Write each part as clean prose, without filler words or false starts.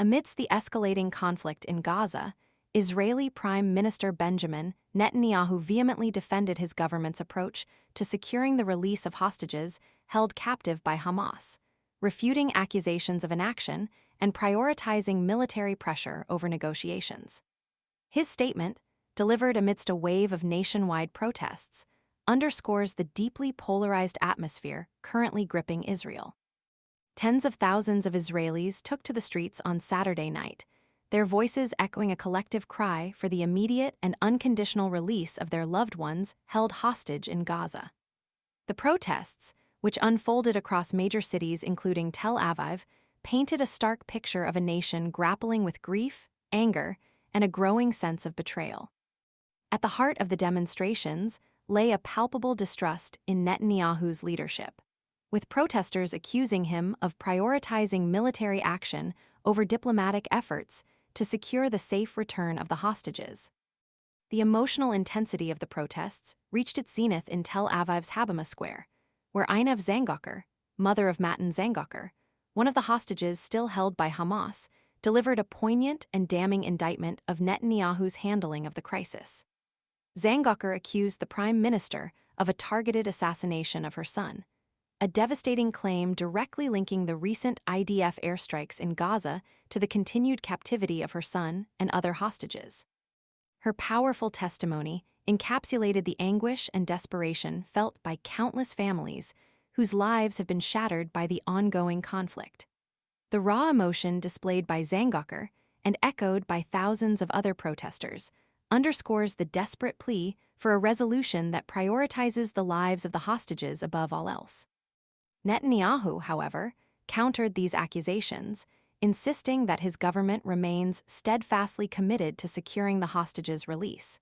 Amidst the escalating conflict in Gaza, Israeli Prime Minister Benjamin Netanyahu vehemently defended his government's approach to securing the release of hostages held captive by Hamas, refuting accusations of inaction and prioritizing military pressure over negotiations. His statement, delivered amidst a wave of nationwide protests, underscores the deeply polarized atmosphere currently gripping Israel. Tens of thousands of Israelis took to the streets on Saturday night, their voices echoing a collective cry for the immediate and unconditional release of their loved ones held hostage in Gaza. The protests, which unfolded across major cities including Tel Aviv, painted a stark picture of a nation grappling with grief, anger, and a growing sense of betrayal. At the heart of the demonstrations lay a palpable distrust in Netanyahu's leadership, with protesters accusing him of prioritizing military action over diplomatic efforts to secure the safe return of the hostages. The emotional intensity of the protests reached its zenith in Tel Aviv's Habima Square, where Einav Zangoker, mother of Matan Zangoker, one of the hostages still held by Hamas, delivered a poignant and damning indictment of Netanyahu's handling of the crisis. Zangoker accused the prime minister of a targeted assassination of her son, a devastating claim directly linking the recent IDF airstrikes in Gaza to the continued captivity of her son and other hostages. Her powerful testimony encapsulated the anguish and desperation felt by countless families whose lives have been shattered by the ongoing conflict. The raw emotion displayed by Zangoker and echoed by thousands of other protesters underscores the desperate plea for a resolution that prioritizes the lives of the hostages above all else. Netanyahu, however, countered these accusations, insisting that his government remains steadfastly committed to securing the hostages' release.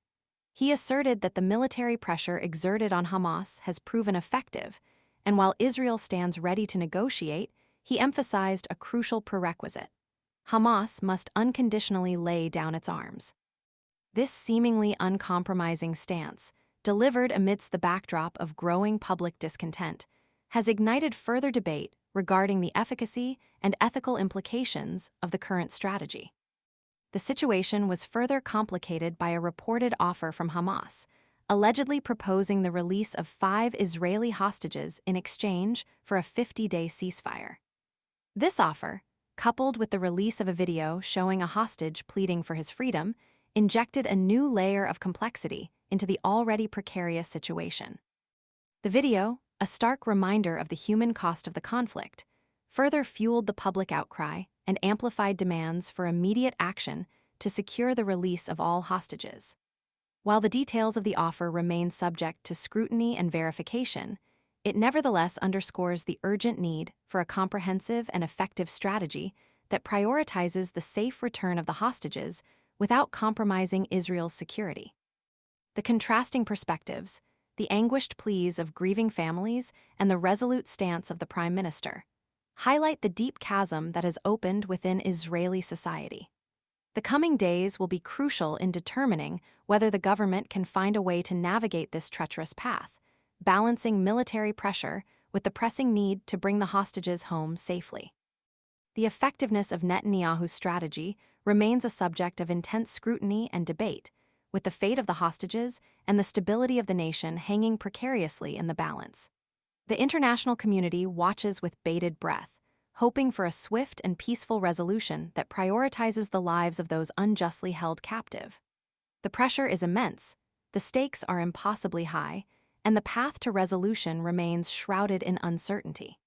He asserted that the military pressure exerted on Hamas has proven effective, and while Israel stands ready to negotiate, he emphasized a crucial prerequisite: Hamas must unconditionally lay down its arms. This seemingly uncompromising stance, delivered amidst the backdrop of growing public discontent, has ignited further debate regarding the efficacy and ethical implications of the current strategy. The situation was further complicated by a reported offer from Hamas, allegedly proposing the release of 5 Israeli hostages in exchange for a 50-day ceasefire. This offer, coupled with the release of a video showing a hostage pleading for his freedom, injected a new layer of complexity into the already precarious situation. The video, a stark reminder of the human cost of the conflict, further fueled the public outcry and amplified demands for immediate action to secure the release of all hostages. While the details of the offer remain subject to scrutiny and verification, it nevertheless underscores the urgent need for a comprehensive and effective strategy that prioritizes the safe return of the hostages without compromising Israel's security. The contrasting perspectives, the anguished pleas of grieving families, and the resolute stance of the Prime Minister highlight the deep chasm that has opened within Israeli society. The coming days will be crucial in determining whether the government can find a way to navigate this treacherous path, balancing military pressure with the pressing need to bring the hostages home safely. The effectiveness of Netanyahu's strategy remains a subject of intense scrutiny and debate, with the fate of the hostages and the stability of the nation hanging precariously in the balance. The international community watches with bated breath, hoping for a swift and peaceful resolution that prioritizes the lives of those unjustly held captive. The pressure is immense, the stakes are impossibly high, and the path to resolution remains shrouded in uncertainty.